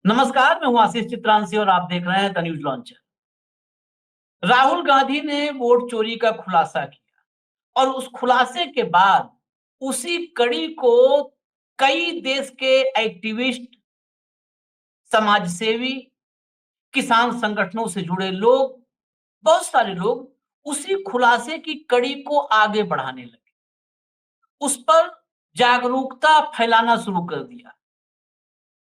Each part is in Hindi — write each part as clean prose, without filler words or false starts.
नमस्कार, मैं हूं आशीष चित्रांशी और आप देख रहे हैं the news launcher. Rahul Gandhi ने वोट चोरी का खुलासा किया और उस खुलासे के बाद उसी कड़ी को कई देश के एक्टिविस्ट, समाजसेवी, किसान संगठनों से जुड़े लोग, बहुत सारे लोग उसी खुलासे की कड़ी को आगे बढ़ाने लगे। उस पर जागरूकता फैलाना शुरू कर दिया।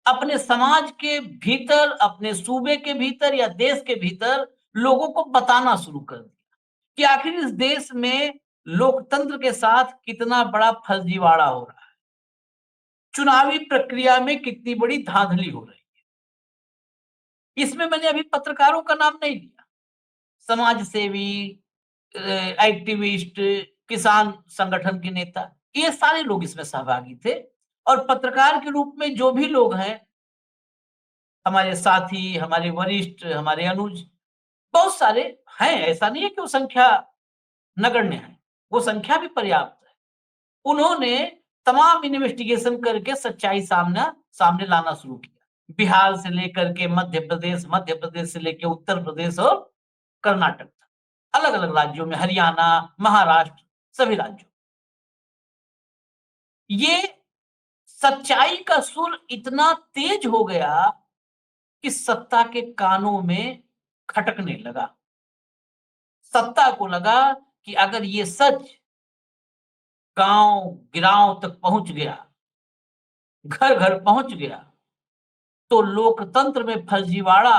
अपने समाज के भीतर, अपने सूबे के भीतर या देश के भीतर लोगों को बताना शुरू कर दिया कि आखिर इस देश में लोकतंत्र के साथ कितना बड़ा फर्जीवाड़ा हो रहा है, चुनावी प्रक्रिया में कितनी बड़ी धांधली हो रही है। इसमें मैंने अभी पत्रकारों का नाम नहीं लिया, समाज सेवी, एक्टिविस्ट, किसान संगठन के नेता, ये सारे लोग इसमें सहभागी थे। और पत्रकार के रूप में जो भी लोग हैं, हमारे साथी, हमारे वरिष्ठ, हमारे अनुज, बहुत सारे हैं। ऐसा नहीं है कि वो संख्या नगण्य है, वो संख्या भी पर्याप्त है। उन्होंने तमाम इन्वेस्टिगेशन करके सच्चाई सामने लाना शुरू किया। बिहार से लेकर के मध्य प्रदेश से लेकर उत्तर प्रदेश और कर्नाटक तक, अलग-अलग राज्यों में, हरियाणा, महाराष्ट्र, सभी राज्यों। ये सच्चाई का सुर इतना तेज हो गया कि सत्ता के कानों में खटकने लगा। सत्ता को लगा कि अगर ये सच गांव-गिराव तक पहुंच गया, घर-घर पहुंच गया, तो लोकतंत्र में फर्जीवाड़ा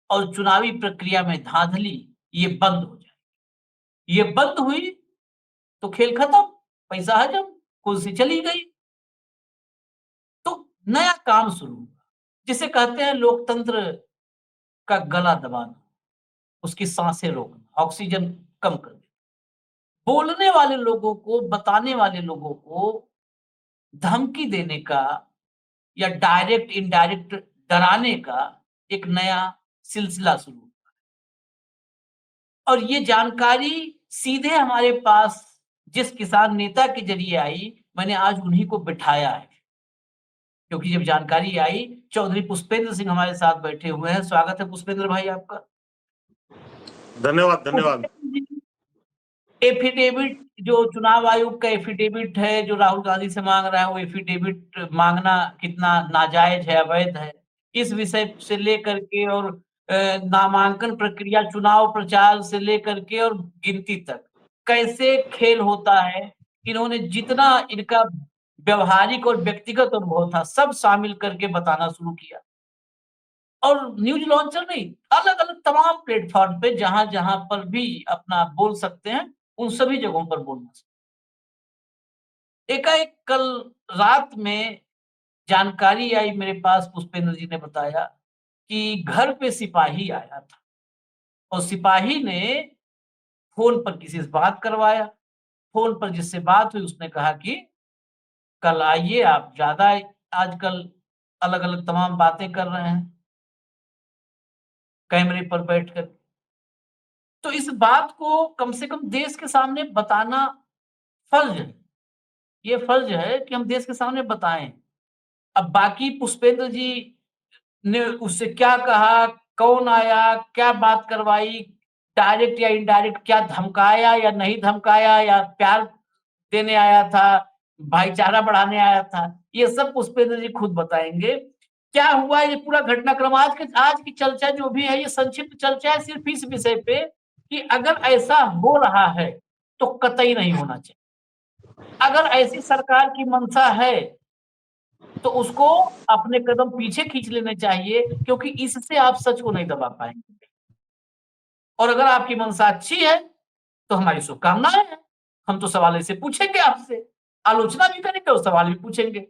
और चुनावी प्रक्रिया में धांधली ये बंद हो जाए। ये बंद हुई तो खेल खत्म, पैसा हजम, कुर्सी चली गई। तो नया काम शुरू हुआ, जिसे कहते हैं लोकतंत्र का गला दबाना, उसकी सांसें रोकना, ऑक्सीजन कम कर देना। बोलने वाले लोगों को, बताने वाले लोगों को धमकी देने का या डायरेक्ट इनडायरेक्ट डराने का एक नया सिलसिला शुरू हुआ। और ये जानकारी सीधे हमारे पास जिस किसान नेता के जरिए आई, मैंने आज उन्हीं को बिठाया है। क्योंकि जब जानकारी आई, चौधरी पुष्पेंद्र सिंह हमारे साथ बैठे हुए हैं। स्वागत है पुष्पेंद्र भाई आपका। धन्यवाद धन्यवाद। एफिडेविट, जो चुनाव आयोग का एफिडेविट है जो राहुल गांधी से मांग रहा है, वो एफिडेविट मांगना कितना नाजायज है, अवैध है, इस विषय से लेकर के और नामांकन प्रक्रिया, चुनाव प्रचार से लेकर के और गिनती तक कैसे खेल होता है, इन्होंने जितना इनका व्यवहारिक और व्यक्तिगत अनुभव था सब शामिल करके बताना शुरू किया। और न्यूज लॉन्चर नहीं, अलग-अलग तमाम प्लेटफ़ॉर्म पे जहाँ-जहाँ पर भी अपना बोल सकते हैं, उन सभी जगहों पर बोलना। एकाएक कल रात में जानकारी आई मेरे पास, पुष्पेंद्र जी ने बताया कि घर पे सिपाही आया था और सिपाही ने फ़ोन पर किसी से बात करवाया। फ़ोन पर जिससे बात हुई उसने कहा कि कल आइए, आप ज़्यादा आजकल अलग-अलग तमाम बातें कर रहे हैं, कैमरे पर बैठकर। तो इस बात को कम से कम देश के सामने बताना फर्ज है। ये फर्ज है कि हम देश के सामने बताएँ। अब बाकी पुष्पेंद्र जी ने उससे क्या कहा, कौन आया, क्या बात करवाई, डायरेक्ट या इनडायरेक्ट क्या धमकाया या नहीं धमकाया, या प्यार देने आया था, भाईचारा बढ़ाने आया था, ये सब पुष्पेंद्र जी खुद बताएँगे। क्या हुआ ये पूरा घटनाक्रम, आज की चर्चा जो भी है, ये संक्षिप्त चर्चा है सिर्फ़ इस विषय पे कि अगर ऐसा हो रहा है, तो कतई नहीं होना चाहिए। अगर ऐसी सरकार की मंशा है, तो उसको अपने कदम पीछे खींच लेने चाहिए, क्योंकि इससे आप सच को नहीं दबा पाएँगे। और अगर आपकी मंशा अच्छी है, तो हमारी शुभकामनाएँ हैं। हम तो सवाल ऐसे पूछेंगे आपसे, आलोचना भी करेंगे और सवाल भी पूछेंगे।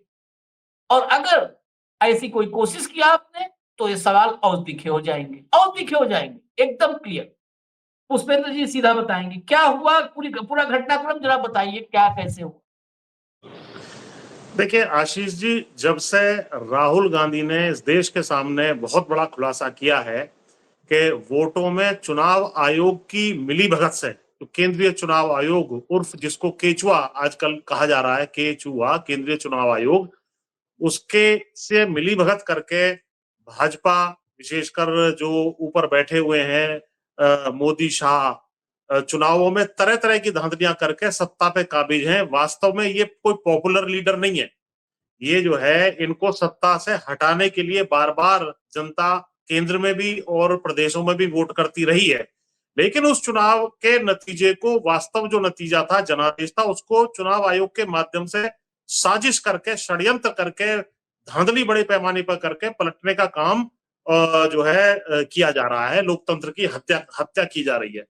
और अगर ऐसी कोई कोशिश किया आपने, तो ये सवाल और तीखे हो जाएँगे, और तीखे हो जाएँगे, एकदम क्लियर। पुष्पेंद्र जी सीधा बताएँगे, क्या हुआ, पूरा घटनाक्रम ज़रा बताइए, क्या कैसे हुआ? देखिए आशीष जी, जब से राहुल गांधी ने इस देश के सामने बहुत बड़ा खुलासा किया है कि वोटों में चुनाव आयोग की मिलीभगत से, तो केंद्रीय चुनाव आयोग उर्फ जिसको केचुआ आजकल कहा जा रहा है, केचुआ केंद्रीय चुनाव आयोग, उसके से मिलीभगत करके भाजपा विशेषकर जो ऊपर बैठे हुए हैं मोदी शाह चुनावों में तरह तरह की धांधलियां करके सत्ता पे काबिज हैं। वास्तव में ये कोई पॉपुलर लीडर नहीं है। ये जो है इनको सत्ता से हटाने के लिए बार बार जनता केंद्र में भी और प्रदेशों में भी वोट करती रही है, लेकिन उस चुनाव के नतीजे को, वास्तव जो नतीजा था जनादेश था, उसको चुनाव आयोग के माध्यम से साजिश करके, षड्यंत्र करके, धांधली बड़े पैमाने पर करके पलटने का काम जो है किया जा रहा है। लोकतंत्र की हत्या की जा रही है।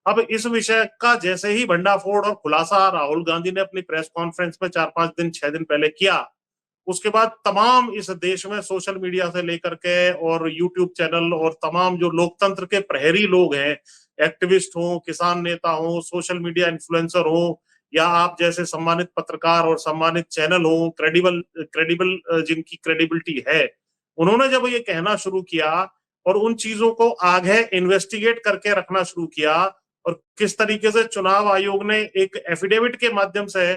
अब इस विषय का जैसे ही भंडाफोड़ और खुलासा राहुल गांधी ने अपनी प्रेस कॉन्फ्रेंस में 4-5 दिन 6 दिन पहले किया, उसके बाद तमाम इस देश में सोशल मीडिया से लेकर के और यूट्यूब चैनल और तमाम जो लोकतंत्र के प्रहरी लोग हैं, एक्टिविस्ट हो, किसान नेता हो, सोशल मीडिया इन्फ्लुएंसर हो, या आप जैसे सम्मानित पत्रकार और सम्मानित चैनल हो, क्रेडिबल जिनकी क्रेडिबिलिटी है, उन्होंने जब ये कहना शुरू किया और उन चीजों को आगे इन्वेस्टिगेट करके रखना शुरू किया, और किस तरीके से चुनाव आयोग ने एक एफिडेविट के माध्यम से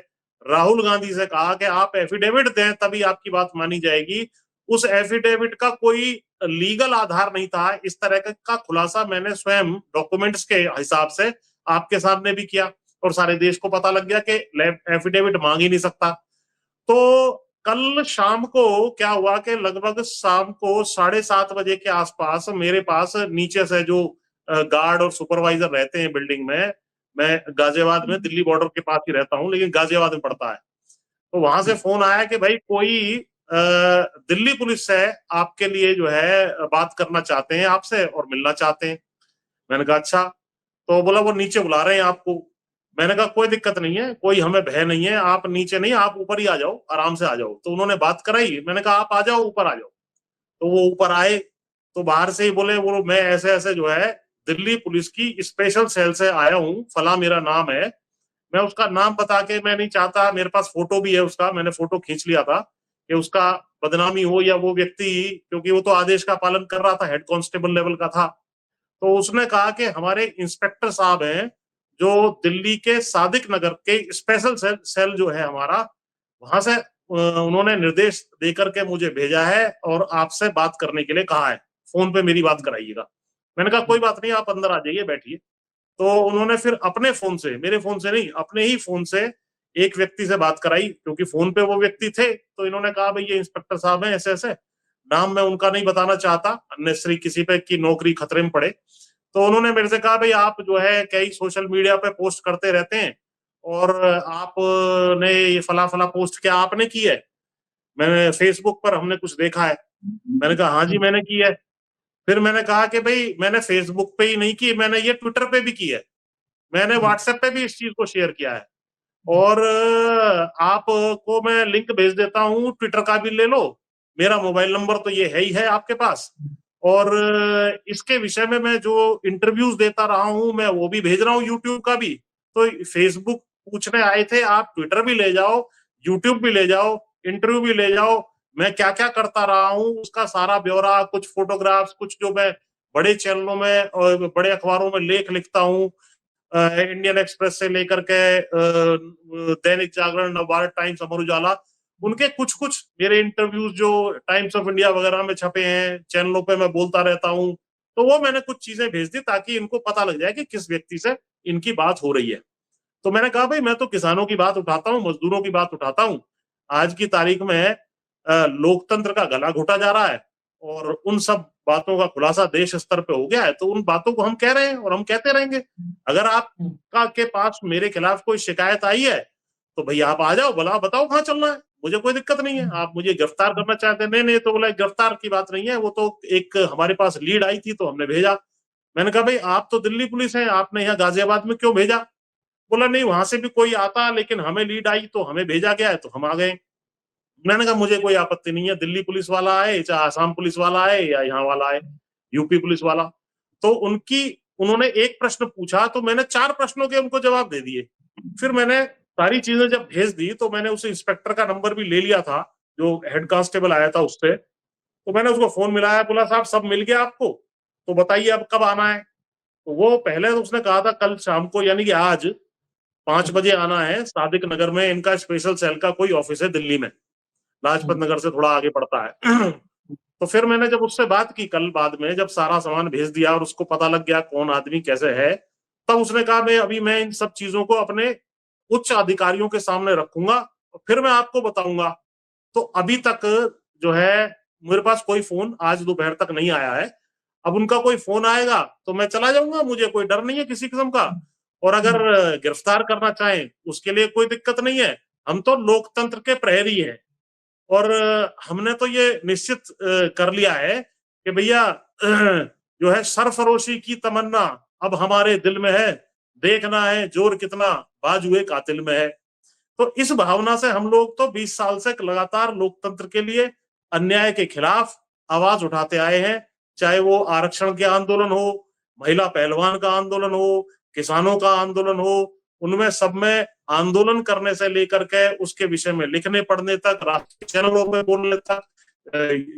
राहुल गांधी से कहा कि आप एफिडेविट दें तभी आपकी बात मानी जाएगी, उस एफिडेविट का कोई लीगल आधार नहीं था। इस तरह का खुलासा मैंने स्वयं डॉक्यूमेंट्स के हिसाब से आपके सामने भी किया और सारे देश को पता लग गया कि एफिडेविट मांग ही नहीं सकता। तो कल शाम को क्या हुआ कि लगभग शाम को 7:30 बजे के आसपास मेरे पास नीचे से जो गार्ड और सुपरवाइजर रहते हैं बिल्डिंग में, मैं गाजियाबाद में दिल्ली बॉर्डर के पास ही रहता हूँ, लेकिन गाजियाबाद में पड़ता है, तो वहां से फोन आया कि भाई कोई दिल्ली पुलिस से आपके लिए जो है बात करना चाहते हैं आपसे और मिलना चाहते हैं। मैंने कहा अच्छा, तो बोला वो नीचे बुला रहे हैं आपको। मैंने कहा कोई दिक्कत नहीं है, कोई हमें भय नहीं है, आप नीचे नहीं, आप ऊपर ही आ जाओ, आराम से आ जाओ। तो उन्होंने बात कराई, मैंने कहा आप आ जाओ, ऊपर आ जाओ। तो वो ऊपर आए, तो बाहर से ही बोले वो मैं ऐसे ऐसे जो है दिल्ली पुलिस की स्पेशल सेल से आया हूँ, फला मेरा नाम है। मैं उसका नाम बता के मैं नहीं चाहता, मेरे पास फोटो भी है उसका, मैंने फोटो खींच लिया था कि उसका बदनामी हो या वो व्यक्ति, क्योंकि वो तो आदेश का पालन कर रहा था, हेड कांस्टेबल लेवल का था। तो उसने कहा कि हमारे इंस्पेक्टर साहब हैं जो दिल्ली के सादिक नगर के स्पेशल सेल जो है हमारा, वहां से उन्होंने निर्देश देकर के मुझे भेजा है और आपसे बात करने के लिए कहा है, फोन पे मेरी बात कराइएगा। मैंने कहा कोई बात नहीं, आप अंदर आ जाइए, बैठिए। तो उन्होंने फिर अपने फोन से, मेरे फोन से नहीं, अपने ही फोन से एक व्यक्ति से बात कराई, क्योंकि फोन पे वो व्यक्ति थे। तो इन्होंने कहा भाई ये इंस्पेक्टर साहब हैं ऐसे ऐसे, नाम मैं उनका नहीं बताना चाहता, अननेसेसरी किसी पे की नौकरी खतरे में पड़े। तो उन्होंने मेरे से कहा भाई आप जो है कई सोशल मीडिया पे पोस्ट करते रहते हैं और आपने ये फला फला पोस्ट क्या आपने की है? मैंने फेसबुक पर हमने कुछ देखा है। मैंने कहा हाँ जी मैंने की है। फिर मैंने कहा कि भाई मैंने फेसबुक पे ही नहीं की, मैंने ये ट्विटर पे भी की है, मैंने व्हाट्सएप पे भी इस चीज को शेयर किया है, और आपको मैं लिंक भेज देता हूँ, ट्विटर का भी ले लो, मेरा मोबाइल नंबर तो ये है ही है आपके पास, और इसके विषय में मैं जो इंटरव्यूज देता रहा हूँ मैं वो भी भेज रहा हूँ, यूट्यूब का भी। तो फेसबुक पूछने आए थे, आप ट्विटर भी ले जाओ, यूट्यूब भी ले जाओ, इंटरव्यू भी ले जाओ, मैं क्या क्या करता रहा हूँ उसका सारा ब्यौरा, कुछ फोटोग्राफ्स, कुछ जो मैं बड़े चैनलों में और बड़े अखबारों में लेख लिखता हूँ, इंडियन एक्सप्रेस से लेकर के दैनिक जागरण, नवभारत टाइम्स, अमर उजाला, उनके कुछ कुछ मेरे इंटरव्यूज जो टाइम्स ऑफ इंडिया वगैरह में छपे हैं, चैनलों पे मैं बोलता रहता हूँ, तो वो मैंने कुछ चीजें भेज दी ताकि इनको पता लग जाए कि किस व्यक्ति से इनकी बात हो रही है। तो मैंने कहा भाई मैं तो किसानों की बात उठाता हूँ, मजदूरों की बात उठाता हूँ। आज की तारीख में लोकतंत्र का गला घोटा जा रहा है और उन सब बातों का खुलासा देश स्तर पे हो गया है, तो उन बातों को हम कह रहे हैं और हम कहते रहेंगे। अगर आपका के पास मेरे खिलाफ कोई शिकायत आई है तो भैया आप आ जाओ, बोला बताओ कहाँ चलना है, मुझे कोई दिक्कत नहीं है। आप मुझे गिरफ्तार करना चाहते हैं, नहीं नहीं, तो बोला गिरफ्तार की बात नहीं है, वो तो एक हमारे पास लीड आई थी तो हमने भेजा। मैंने कहा भाई आप तो दिल्ली पुलिस है, आपने यहाँ गाजियाबाद में क्यों भेजा? बोला नहीं वहां से भी कोई आता, लेकिन हमें लीड आई तो हमें भेजा गया है तो हम आ गए। मैंने कहा मुझे कोई आपत्ति नहीं है, दिल्ली पुलिस वाला आए, चाहे आसाम पुलिस वाला आए या यहाँ वाला आए, यूपी पुलिस वाला। तो उन्होंने एक प्रश्न पूछा तो मैंने 4 प्रश्नों के उनको जवाब दे दिए। फिर मैंने सारी चीजें जब भेज दी तो मैंने उस इंस्पेक्टर का नंबर भी ले लिया था जो हेड कांस्टेबल आया था उससे। तो मैंने उसको फोन मिलाया, बोला साहब सब मिल गया आपको, तो बताइए अब कब आना है। तो वो पहले तो उसने कहा था कल शाम को, यानी कि आज 5 बजे आना है, सादिक नगर में इनका स्पेशल सेल का कोई ऑफिस है दिल्ली में, लाजपत नगर से थोड़ा आगे पड़ता है। तो फिर मैंने जब उससे बात की कल बाद में, जब सारा सामान भेज दिया और उसको पता लग गया कौन आदमी कैसे है, तब उसने कहा मैं इन सब चीजों को अपने उच्च अधिकारियों के सामने रखूंगा और फिर मैं आपको बताऊंगा। तो अभी तक जो है मेरे पास कोई फोन आज दोपहर तक नहीं आया है। अब उनका कोई फोन आएगा तो मैं चला जाऊंगा, मुझे कोई डर नहीं है किसी किस्म का। और अगर गिरफ्तार करना चाहें उसके लिए कोई दिक्कत नहीं है, हम तो लोकतंत्र के प्रहरी हैं। और हमने तो ये निश्चित कर लिया है कि भैया जो है सरफरोशी की तमन्ना अब हमारे दिल में है, देखना है जोर कितना बाजुए कातिल में है। तो इस भावना से हम लोग तो 20 साल से लगातार लोकतंत्र के लिए अन्याय के खिलाफ आवाज उठाते आए हैं। चाहे वो आरक्षण के आंदोलन हो, महिला पहलवान का आंदोलन हो, किसानों का आंदोलन हो, उनमें सब में आंदोलन करने से लेकर के उसके विषय में लिखने पढ़ने तक, राष्ट्रीय चैनलों में बोलने तक,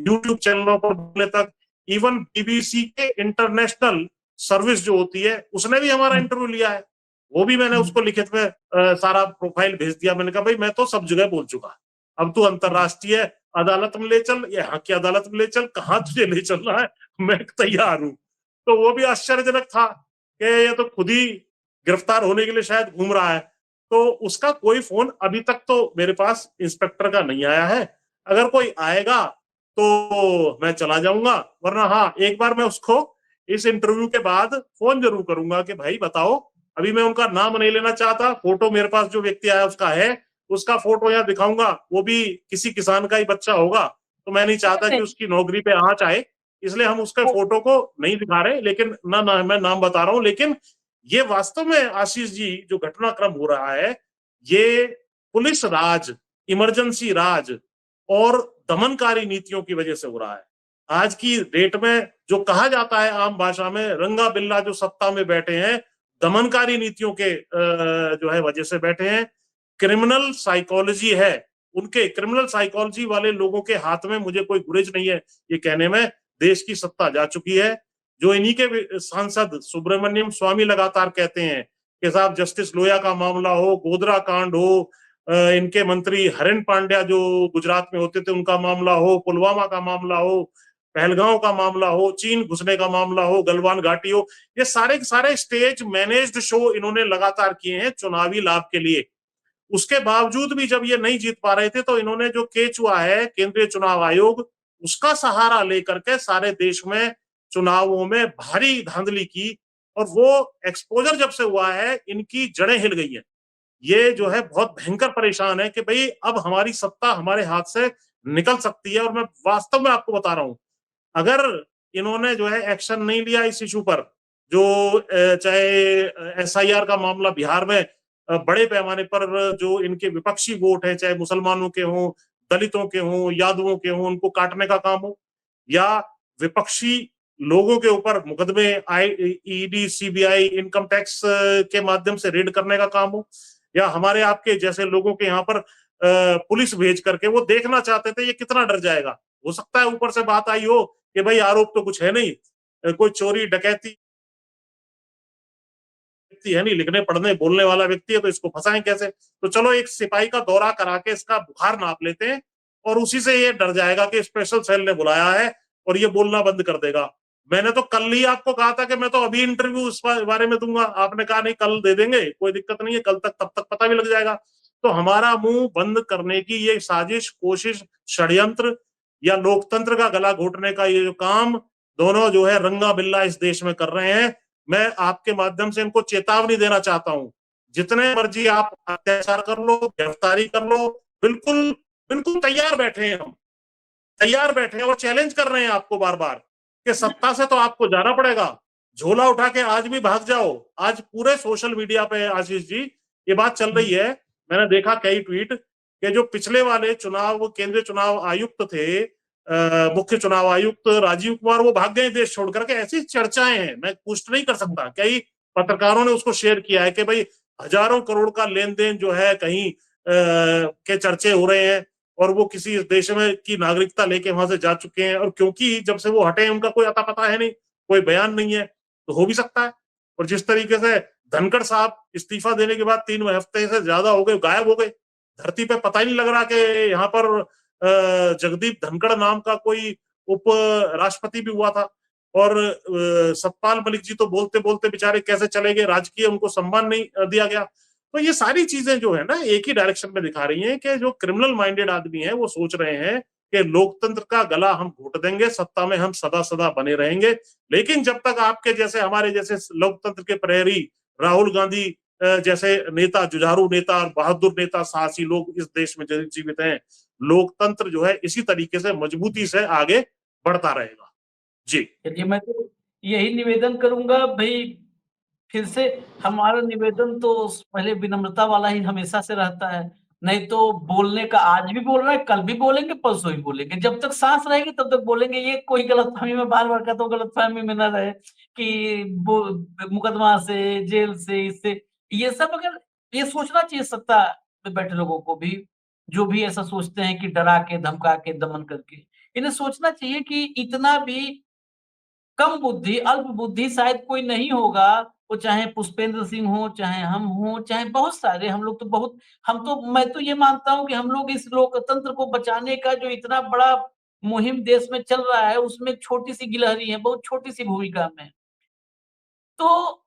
यूट्यूब चैनलों पर बोलने तक, इवन बीबीसी के इंटरनेशनल सर्विस जो होती है उसने भी हमारा इंटरव्यू लिया है। वो भी मैंने उसको लिखित में सारा प्रोफाइल भेज दिया। मैंने कहा भाई मैं तो सब जगह बोल चुका, अब तू अंतरराष्ट्रीय अदालत में ले चल, यहाँ की अदालत में ले चल, कहाँ तुझे ले चल रहा है, मैं तैयार हूँ। तो वो भी आश्चर्यजनक था कि ये तो खुद ही गिरफ्तार होने के लिए शायद घूम रहा है। तो उसका कोई फोन अभी तक तो मेरे पास इंस्पेक्टर का नहीं आया है। अगर कोई आएगा तो मैं चला जाऊंगा, वरना हाँ एक बार मैं उसको इस इंटरव्यू के बाद फोन जरूर करूंगा कि भाई बताओ। अभी मैं उनका नाम नहीं लेना चाहता, फोटो मेरे पास जो व्यक्ति आया उसका है, उसका फोटो यहाँ दिखाऊंगा, वो भी किसी किसान का ही बच्चा होगा। तो मैं नहीं चाहता कि उसकी नौकरी पे आंच आए, इसलिए हम उसके फोटो को नहीं दिखा रहे। लेकिन ना मैं नाम बता रहा हूं, लेकिन ये वास्तव में आशीष जी जो घटनाक्रम हो रहा है, ये पुलिस राज, इमरजेंसी राज और दमनकारी नीतियों की वजह से हो रहा है। आज की डेट में जो कहा जाता है आम भाषा में, रंगा बिल्ला जो सत्ता में बैठे हैं, दमनकारी नीतियों के जो है वजह से बैठे हैं। क्रिमिनल साइकोलॉजी है उनके, क्रिमिनल साइकोलॉजी वाले लोगों के हाथ में मुझे कोई गुरेज नहीं है ये कहने में, देश की सत्ता जा चुकी है। जो इन्हीं के सांसद सुब्रमण्यम स्वामी लगातार कहते हैं कि साहब जस्टिस लोया का मामला हो, गोधरा कांड हो, इनके मंत्री हरेन पांड्या जो गुजरात में होते थे उनका मामला हो, पुलवामा का मामला हो, पहलगांव का मामला हो, चीन घुसने का मामला हो, गलवान घाटी हो, ये सारे सारे स्टेज मैनेज्ड शो इन्होंने लगातार किए हैं चुनावी लाभ के लिए। उसके बावजूद भी जब ये नहीं जीत पा रहे थे तो इन्होंने जो केचुआ है केंद्रीय चुनाव आयोग, उसका सहारा लेकर के सारे देश में चुनावों में भारी धांधली की। और वो एक्सपोजर जब से हुआ है इनकी जड़ें हिल गई हैं। ये जो है बहुत भयंकर परेशान है कि भाई अब हमारी सत्ता हमारे हाथ से निकल सकती है। और मैं वास्तव में आपको बता रहा हूं, अगर इन्होंने जो है एक्शन नहीं लिया इस इशू पर, जो चाहे एसआईआर का मामला बिहार में बड़े पैमाने पर जो इनके विपक्षी वोट है, चाहे मुसलमानों के हों, दलितों के हों, यादवों के हों, उनको काटने का काम हो, या विपक्षी लोगों के ऊपर मुकदमे ईडी सीबीआई इनकम टैक्स के माध्यम से रेड करने का काम हो, या हमारे आपके जैसे लोगों के यहाँ पर पुलिस भेज करके वो देखना चाहते थे ये कितना डर जाएगा। हो सकता है ऊपर से बात आई हो कि भाई आरोप तो कुछ है नहीं, कोई चोरी डकैती व्यक्ति है नहीं, लिखने पढ़ने बोलने वाला व्यक्ति है, तो इसको फंसाएं कैसे। तो चलो एक सिपाही का दौरा करा के इसका बुखार नाप लेते हैं और उसी से ये डर जाएगा कि स्पेशल सेल ने बुलाया है और ये बोलना बंद कर देगा। मैंने तो कल ही आपको कहा था कि मैं तो अभी इंटरव्यू इस बारे में दूंगा, आपने कहा नहीं कल दे देंगे, कोई दिक्कत नहीं है, कल तक तब तक पता भी लग जाएगा। तो हमारा मुंह बंद करने की ये साजिश, कोशिश, षड्यंत्र या लोकतंत्र का गला घोटने का ये जो काम दोनों जो है रंगा बिल्ला इस देश में कर रहे हैं, मैं आपके माध्यम से इनको चेतावनी देना चाहता हूं। जितने मर्जी आप अत्याचार कर लो, गिरफ्तारी कर लो, बिल्कुल बिल्कुल तैयार बैठे हैं, हम तैयार बैठे हैं और चैलेंज कर रहे हैं आपको बार बार कि सत्ता से तो आपको जाना पड़ेगा, झोला उठा के आज भी भाग जाओ। आज पूरे सोशल मीडिया पे आशीष जी ये बात चल रही है, मैंने देखा कई ट्वीट कि जो पिछले वाले चुनाव केंद्रीय चुनाव आयुक्त थे, मुख्य चुनाव आयुक्त राजीव कुमार, वो भाग गए देश छोड़ करके। ऐसी चर्चाएं हैं, मैं पुष्ट नहीं कर सकता, कई पत्रकारों ने उसको शेयर किया है कि भाई हजारों करोड़ का लेन देन जो है कहीं के चर्चे हो रहे हैं और वो किसी देश में की नागरिकता लेके वहां से जा चुके हैं। और क्योंकि जब से वो हटे उनका कोई अता पता है नहीं, कोई बयान नहीं है, तो हो भी सकता है। और जिस तरीके से धनखड़ साहब इस्तीफा देने के बाद 3 हफ्ते से ज्यादा हो गए, गायब हो गए, धरती पे पता ही नहीं लग रहा कि यहाँ पर जगदीप धनखड़ नाम का कोई उप राष्ट्रपति भी हुआ था, और सतपाल मलिक जी तो बोलते बोलते बेचारे कैसे चले गए, राजकीय उनको सम्मान नहीं दिया गया। तो ये सारी चीजें जो है ना एक ही डायरेक्शन में दिखा रही हैं कि जो क्रिमिनल माइंडेड आदमी है वो सोच रहे हैं कि लोकतंत्र का गला हम घोट देंगे, सत्ता में हम सदा सदा बने रहेंगे। लेकिन जब तक आपके जैसे, हमारे जैसे लोकतंत्र के प्रहरी राहुल गांधी जैसे नेता, जुझारू नेता और बहादुर नेता, साहसी लोग इस देश में जीवित हैं, लोकतंत्र जो है इसी तरीके से मजबूती से आगे बढ़ता रहेगा। जी चलिए, मैं तो यही निवेदन करूंगा भाई, फिर से हमारा निवेदन तो पहले विनम्रता वाला ही हमेशा से रहता है। नहीं तो बोलने का आज भी बोल रहा है, कल भी बोलेंगे, परसों भी बोलेंगे, जब तक सांस रहेगी तब तक बोलेंगे। ये कोई गलतफहमी में, बार बार कहता हूँ, गलतफहमी में न रहे कि मुकदमा से, जेल से, इससे, ये सब अगर, ये सोचना चाहिए सत्ता में बैठे लोगों को भी, जो भी ऐसा सोचते हैं कि डरा के, धमका के, दमन करके, इन्हें सोचना चाहिए कि इतना भी कम बुद्धि, अल्प बुद्धि शायद कोई नहीं होगा। वो चाहे पुष्पेंद्र सिंह हो, चाहे हम हो, चाहे बहुत सारे, हम लोग तो बहुत, मैं तो ये मानता हूँ कि हम लोग इस लोकतंत्र को बचाने का जो इतना बड़ा मुहिम देश में चल रहा है, उसमें छोटी सी गिलहरी है, बहुत छोटी सी भूमिका में। तो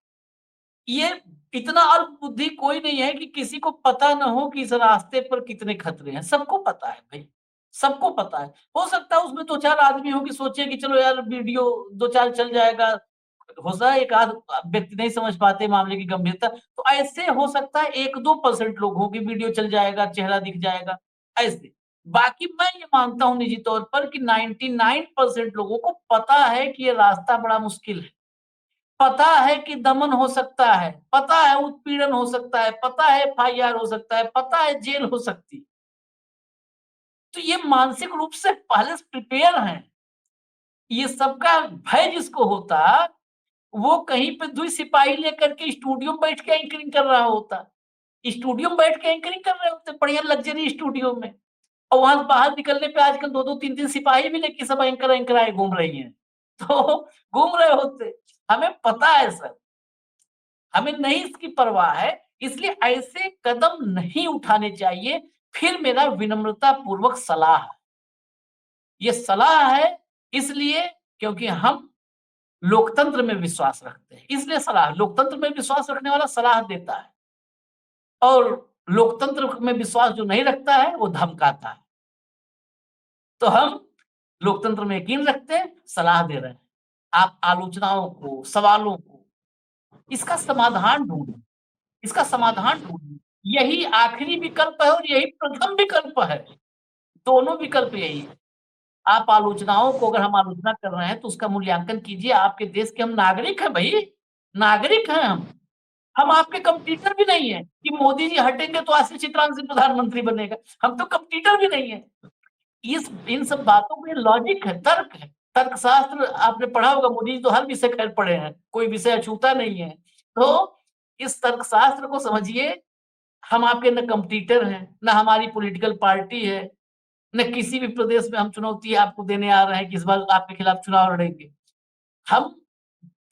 ये इतना अल्प बुद्धि कोई नहीं है कि किसी को पता ना हो कि इस रास्ते पर कितने खतरे हैं। सबको पता है भाई, सबको पता है। हो सकता है उसमें 2-4 आदमी हो कि सोचे कि चलो यार वीडियो 2-4 चल जाएगा, हो सकता है एक आध व्यक्ति नहीं समझ पाते मामले की गंभीरता, तो ऐसे हो सकता है 1-2% लोग हो कि वीडियो चल जाएगा, चेहरा दिख जाएगा, ऐसे। बाकी मैं ये मानता हूँ निजी तौर पर कि 99% लोगों को पता है कि ये रास्ता बड़ा मुश्किल है। पता है कि दमन हो सकता है, पता है उत्पीड़न हो सकता है, पता है एफआईआर हो सकता है, पता है जेल हो सकती है। तो ये मानसिक रूप से पहले से प्रिपेयर हैं। ये सबका भय जिसको होता, वो कहीं पे 2 सिपाही लेकर के स्टूडियो में बैठ के एंकरिंग कर रहा होता। स्टूडियो में बैठ के एंकरिंग कर रहे होते, बढ़िया लग्जरी स्टूडियो में। और वहां से बाहर निकलने पे आजकल 2-2, 3-3 सिपाही भी लेके सब एंकर आए घूम रही हैं। तो घूम रहे होते। हमें पता है सर, हमें नहीं इसकी परवाह है, इसलिए ऐसे कदम नहीं उठाने चाहिए। फिर मेरा विनम्रता पूर्वक सलाह है। ये सलाह है इसलिए क्योंकि हम लोकतंत्र में विश्वास रखते हैं, इसलिए सलाह। लोकतंत्र में विश्वास रखने वाला सलाह देता है, और लोकतंत्र में विश्वास जो नहीं रखता है वो धमकाता है। तो हम लोकतंत्र में यकीन रखते हैं, सलाह दे रहे हैं। आप आलोचनाओं को, सवालों को, इसका समाधान ढूंढें, इसका समाधान ढूंढें। यही आखिरी विकल्प है और यही प्रथम विकल्प है। दोनों विकल्प यही है। आप आलोचनाओं को, अगर हम आलोचना कर रहे हैं तो उसका मूल्यांकन कीजिए। आपके देश के हम नागरिक हैं भई, नागरिक हैं हम। हम आपके कंपटीटर भी नहीं है कि मोदी जी हटेंगे तो आशीष चित्रांग सिंह प्रधानमंत्री बनेगा। हम तो कंपटीटर भी नहीं है। इन सब बातों में लॉजिक है, तर्क है। तर्कशास्त्र आपने पढ़ा होगा, मोदी जी तो हर विषय खैर पढ़े हैं, कोई विषय अछूता नहीं है। तो इस तर्कशास्त्र को समझिए। हम आपके न कंपटीटर हैं, न हमारी पॉलिटिकल पार्टी है, न किसी भी प्रदेश में हम चुनौती आपको देने आ रहे हैं कि इस बार आपके खिलाफ चुनाव लड़ेंगे। हम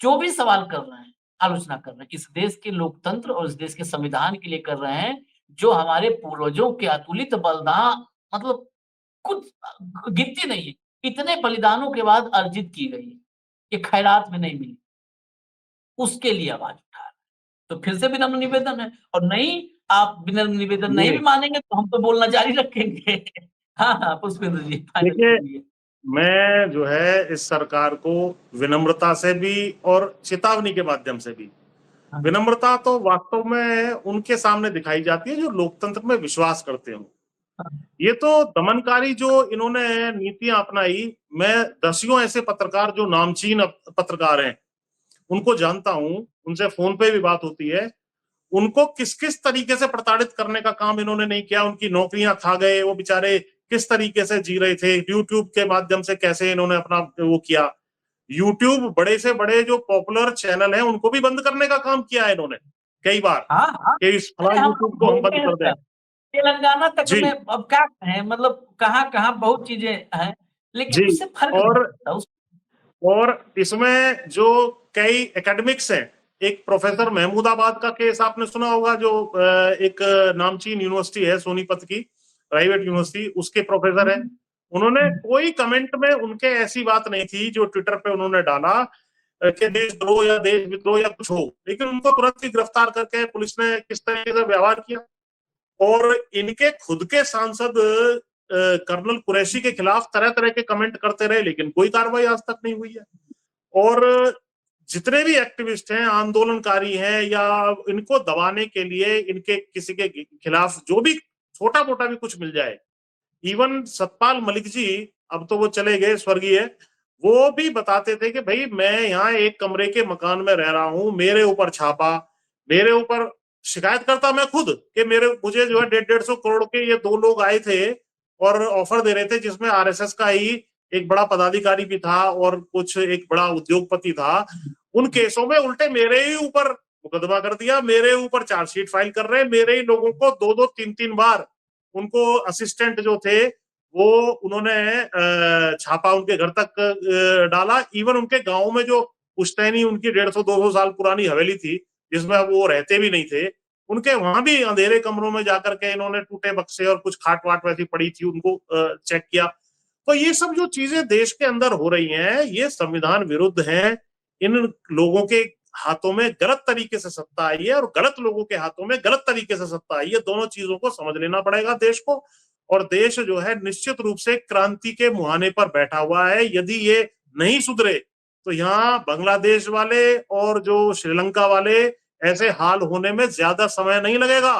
जो भी सवाल कर रहे हैं, आलोचना कर रहे हैं, इस देश के लोकतंत्र और इस देश के संविधान के लिए कर रहे हैं, जो हमारे पूर्वजों के अतुलित बलिदान, मतलब कुछ गिनती नहीं है, इतने बलिदानों के बाद अर्जित की गई है। ये खैरात में नहीं मिली। उसके लिए आवाज उठा रहे हैं। तो फिर से विनम्र निवेदन है, और नहीं, आप विनम्र निवेदन नहीं भी ये मानेंगे तो हम तो बोलना जारी रखेंगे। हाँ, हाँ, पुष्पेंद्र जी फाइनल देखिए, करिए। मैं जो है इस सरकार को विनम्रता से भी और चेतावनी के माध्यम से भी, हाँ, विनम्रता तो वास्तव में उनके सामने दिखाई जाती है जो लोकतंत्र में विश्वास करते हो। हाँ, ये तो दमनकारी जो इन्होंने नीतियां अपनाई, मैं दसियों ऐसे पत्रकार जो नामचीन पत्रकार हैं उनको जानता हूं, उनसे फोन पे भी बात होती है। उनको किस किस तरीके से प्रताड़ित करने का काम इन्होंने नहीं किया, उनकी नौकरियां खा गए, वो बेचारे किस तरीके से जी रहे थे, यूट्यूब के माध्यम से कैसे इन्होंने अपना वो किया। यूट्यूब, बड़े से बड़े जो पॉपुलर चैनल हैं उनको भी बंद करने का काम किया है इन्होंने कई बार, हाँ, हाँ। कि इस फला अरे हम यूट्यूब लोग को हम भोगे बंद हैं कर दें। सर। तेलंगाना तक जी में अब क्या कहें, मतलब कहाँ-कहाँ बहुत चीजें हैं, लेकिन जी। उससे फर्क नहीं और पड़ता। इसमें जो कई एकेडमिक्स हैं, एक प्रोफेसर महमूदाबाद का केस आपने सुना होगा, जो एक नामचीन यूनिवर्सिटी है सोनीपत की, प्राइवेट यूनिवर्सिटी, उसके प्रोफेसर हैं। उन्होंने कोई कमेंट में उनके ऐसी बात नहीं थी जो ट्विटर पे उन्होंने डाला कि देशद्रोह या देशविद्रोह या कुछ हो, लेकिन उनको तुरंत ही गिरफ्तार करके पुलिस ने किस तरीके से व्यवहार किया। और इनके खुद के सांसद कर्नल कुरैशी के खिलाफ तरह तरह के कमेंट करते रहे, लेकिन कोई कार्रवाई आज तक नहीं हुई है। और जितने भी एक्टिविस्ट हैं, आंदोलनकारी हैं, या इनको दबाने के लिए इनके किसी के खिलाफ जो भी छोटा मोटा भी कुछ मिल जाए, इवन सतपाल मलिक जी, अब तो वो चले गए स्वर्गीय, वो भी बताते थे कि भाई मैं यहाँ एक कमरे के मकान में रह रहा हूँ, मेरे ऊपर छापा, मेरे ऊपर शिकायत करता मैं खुद कि मुझे जो है 150 करोड़ के ये दो लोग आए थे और ऑफर दे रहे थे, जिसमें आरएसएस का ही एक बड़ा पदाधिकारी भी था और कुछ एक बड़ा उद्योगपति था। उन केसों में उल्टे मेरे ही ऊपर मुकदमा कर दिया, मेरे ऊपर चार्जशीट फाइल कर रहे हैं, मेरे ही लोगों को 2-2 3-3 बार उनको असिस्टेंट जो थे वो उन्होंने छापा उनके घर तक डाला। इवन उनके गांव में जो पुश्तैनी उनकी 150-200 साल पुरानी हवेली थी, जिसमें अब वो रहते भी नहीं थे, उनके वहां भी अंधेरे कमरों में जाकर के इन्होंने टूटे बक्से और कुछ खाट वाट वैसी पड़ी थी उनको चेक किया। तो ये सब जो चीजें देश के अंदर हो रही हैं, ये संविधान विरुद्ध हैं। इन लोगों के हाथों में गलत तरीके से सत्ता आई है और गलत लोगों के हाथों में गलत तरीके से सत्ता आई है। दोनों चीजों को समझ लेना पड़ेगा देश को। और देश जो है निश्चित रूप से क्रांति के मुहाने पर बैठा हुआ है। यदि ये नहीं सुधरे तो यहाँ बांग्लादेश वाले और जो श्रीलंका वाले ऐसे हाल होने में ज्यादा समय नहीं लगेगा।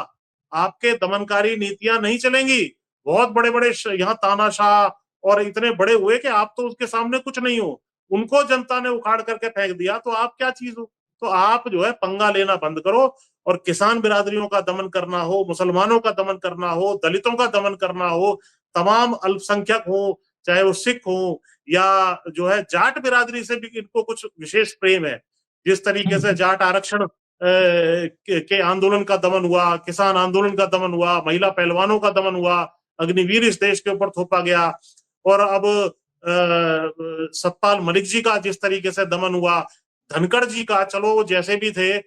आपके दमनकारी नीतियां नहीं चलेंगी। बहुत बड़े बड़े यहाँ तानाशाह और इतने बड़े हुए कि आप तो उसके सामने कुछ नहीं हो। उनको जनता ने उखाड़ करके फेंक दिया तो आप क्या चीज हो। तो आप जो है पंगा लेना बंद करो और किसान बिरादरियों का दमन करना हो, मुसलमानों का दमन करना हो, दलितों का दमन करना हो, तमाम अल्पसंख्यक हो, चाहे वो सिख हो या जो है जाट बिरादरी से भी इनको कुछ विशेष प्रेम है। जिस तरीके से जाट आरक्षण के आंदोलन का दमन हुआ, किसान आंदोलन का दमन हुआ, महिला पहलवानों का दमन हुआ, अग्निवीर इस देश के ऊपर थोपा गया, और अब सतपाल मलिक जी का जिस तरीके से दमन हुआ, धनखड़ जी का, चलो जैसे भी थे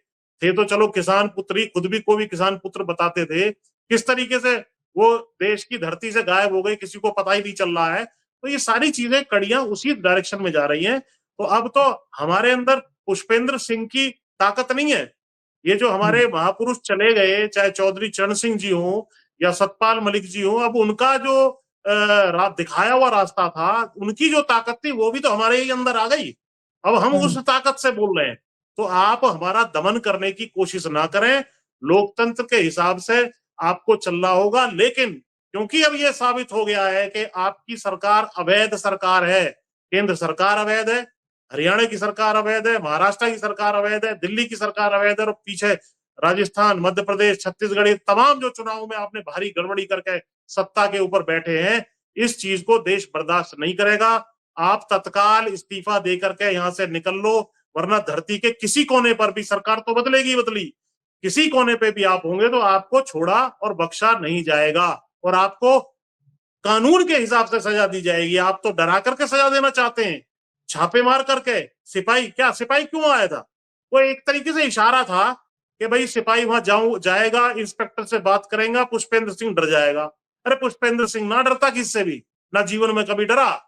तो चलो किसान पुत्री, खुद भी को भी किसान पुत्र बताते थे, किस तरीके से वो देश की धरती से गायब हो गए, किसी को पता ही नहीं चल रहा है। तो ये सारी चीजें कड़ियां उसी डायरेक्शन में जा रही हैं। तो अब तो हमारे अंदर पुष्पेंद्र सिंह की ताकत नहीं है। ये जो हमारे महापुरुष चले गए, चाहे चौधरी चरण सिंह जी हो या सतपाल मलिक जी हो, अब उनका जो दिखाया हुआ रास्ता था, उनकी जो ताकत थी वो भी तो हमारे ही अंदर आ गई। अब हम उस ताकत से बोल रहे हैं। तो आप हमारा दमन करने की कोशिश ना करें। लोकतंत्र के हिसाब से आपको चलना होगा, लेकिन क्योंकि अब ये साबित हो गया है कि आपकी सरकार अवैध सरकार है, केंद्र सरकार अवैध है, हरियाणा की सरकार अवैध है, महाराष्ट्र की सरकार अवैध है, दिल्ली की सरकार अवैध है, और पीछे राजस्थान, मध्य प्रदेश, छत्तीसगढ़, तमाम जो चुनाव में आपने भारी गड़बड़ी करके सत्ता के ऊपर बैठे हैं, इस चीज को देश बर्दाश्त नहीं करेगा। आप तत्काल इस्तीफा देकर के यहां से निकल लो, वरना धरती के किसी कोने पर भी, सरकार तो बदलेगी बदली, किसी कोने पे भी आप होंगे तो आपको छोड़ा और बख्शा नहीं जाएगा और आपको कानून के हिसाब से सजा दी जाएगी। आप तो डरा करके सजा देना चाहते हैं, छापे मार करके। सिपाही क्या, सिपाही क्यों आया था? वो एक तरीके से इशारा था कि भाई सिपाही वहां जाएगा, इंस्पेक्टर से बात करेगा, पुष्पेंद्र सिंह डर जाएगा। अरे पुष्पेंद्र सिंह ना डरता किससे भी, ना जीवन में कभी डरा।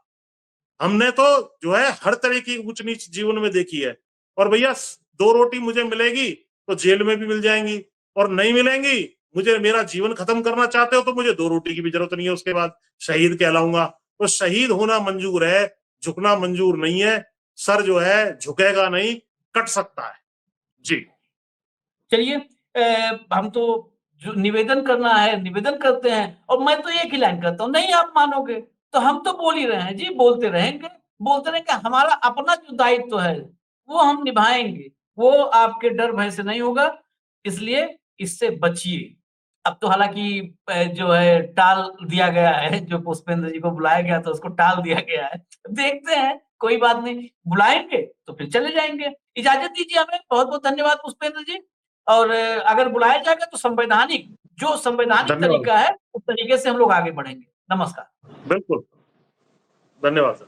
हमने तो जो है हर तरह की ऊंच नीच जीवन में देखी है। और भैया 2 रोटी मुझे मिलेगी तो जेल में भी मिल जाएंगी, और नहीं मिलेंगी, मुझे मेरा जीवन खत्म करना चाहते हो तो मुझे 2 रोटी की भी जरूरत नहीं है, उसके बाद शहीद कहलाऊंगा। तो शहीद होना मंजूर है, झुकना मंजूर नहीं है। सर जो है झुकेगा नहीं, कट सकता है। जी चलिए, हम तो जो निवेदन करना है निवेदन करते हैं, और मैं तो एक ही लाइन करता हूँ, नहीं आप मानोगे तो हम तो बोल ही रहे हैं जी, बोलते रहेंगे। हमारा अपना जो दायित्व है वो हम निभाएंगे, वो आपके डर भय से नहीं होगा, इसलिए इससे बचिए। अब तो हालांकि जो है टाल दिया गया है, जो पुष्पेंद्र जी को बुलाया गया था उसको टाल दिया गया है। देखते हैं, कोई बात नहीं, बुलाएंगे तो फिर चले जाएंगे। इजाजत दीजिए हमें, बहुत बहुत धन्यवाद पुष्पेंद्र जी। और अगर बुलाया जाएगा तो जो संवैधानिक धन्यवाद। तरीका है उस तरीके से हम लोग आगे बढ़ेंगे। नमस्कार। बिल्कुल, धन्यवाद सर।